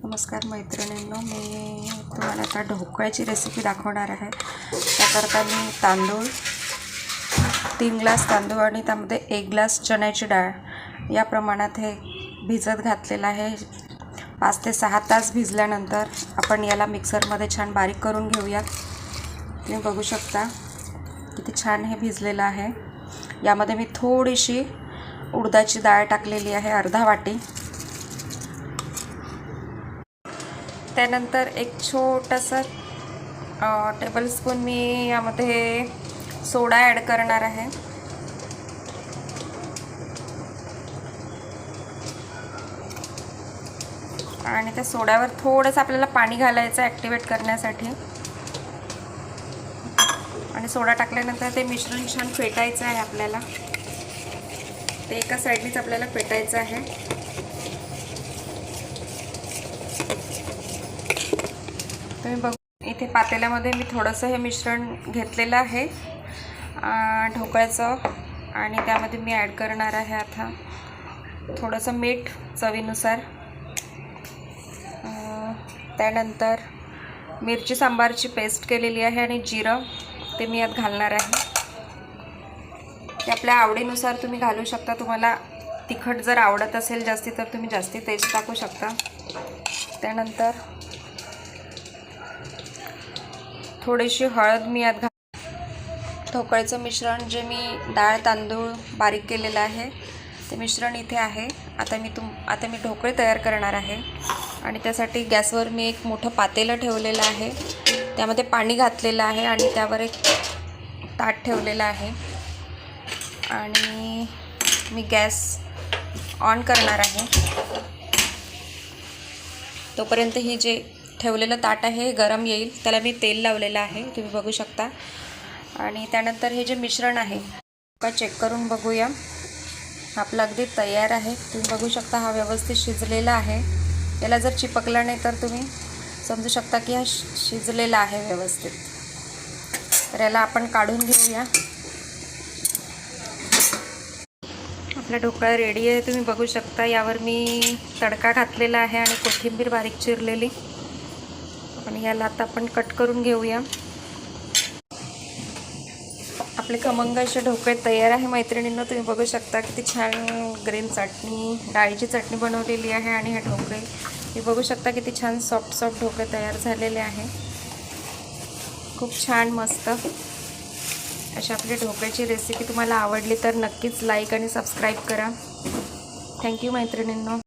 नमस्कार मैत्रिणींनो, मी तुम्हाला आता ढोकळ्याची रेसिपी दाखवणार आहे। त्याकरता मी तांदूळ 3 ग्लास तांदूळ आणि त्यामध्ये 1 ग्लास चण्याची डाळ या प्रमाणात हे भिजत घातलेलं आहे। 5 ते 6 तास भिजल्यानंतर आपण याला मिक्सरमध्ये छान बारीक करून घेऊयात। तुम्ही बघू शकता किती छान हे भिजलेलं आहे। यामध्ये मी थोडीशी उडदाची डाळ टाकलेली आहे, अर्धा वाटी। त्यानंतर एक छोटासा टेबलस्पून मी यामध्ये सोडा ॲड करणार आहे। आणि त्या सोड्यावर थोडंसं आपल्याला पाणी घालायचं ॲक्टिवेट करण्यासाठी। आणि सोडा टाकल्यानंतर ते मिश्रण छान फेटायचं आहे आपल्याला। ते एका साईडनीच आपल्याला फेटायचं आहे। तुम्ही बघू, इथे पातेल्यामध्ये मी थोडंसं हे मिश्रण घेतलेलं आहे ढोकळ्याचं, आणि त्यामध्ये मी ॲड करणार आहे आता थोडंसं मीठ चवीनुसार। त्यानंतर मिरची सांबारची पेस्ट केलेली आहे आणि जिरं ते मी यात घालणार आहे। ते आपल्या आवडीनुसार तुम्ही घालू शकता। तुम्हाला तिखट जर आवडत असेल जास्ती तर तुम्ही जास्ती तेज टाकू शकता। त्यानंतर थोडीशी हळद मी यात ढोकळ्याचं मिश्रण जे मी डाळ तांदूळ बारीक केलेलं आहे ते मिश्रण इथे आहे। आता मी ढोकळे तयार करणार आहे। आणि त्यासाठी गॅसवर मी एक मोठं पातेलं ठेवलेलं आहे, त्यामध्ये पाणी घातलेलं आहे आणि त्यावर एक ताट ठेवलेलं आहे। आणि मी गॅस ऑन करणार आहे। तोपर्यंत ही जे ठेवलेलं ताट आहे गरम येईल, त्याला मी तेल लावलेलं आहे, तुम्ही बघू शकता। आणि त्यानंतर हे जे मिश्रण आहे का चेक करून बघूया। आपलं अगदी तयार आहे, तुम्ही बघू शकता। हा व्यवस्थित शिजलेला आहे। याला जर चिपकला नाही तर तुम्ही समजू शकता की हा शिजलेला आहे व्यवस्थित। तर याला आपण काढून घेऊया। आपला ढोकळा रेडी आहे, तुम्ही बघू शकता। यावर मी तडका घातलेला आहे आणि कोथिंबीर बारीक चिरलेली। आणि याला आता आपण कट करून घेऊया। आपले खमंग असे ढोकळे तयार आहे मैत्रिणींनो, तुम्ही बघू शकता किती छान ग्रीन चटणी डाळीची चटणी बनवलेली आहे। आणि हे ढोकळे तुम्ही बघू शकता किती छान सॉफ्ट ढोकळे तयार झालेले आहे। खूप छान मस्त अशी आपली ढोकळ्याची रेसिपी तुम्हाला आवडली तर नक्कीच लाईक आणि सबस्क्राईब करा। थँक्यू मैत्रिणींनो।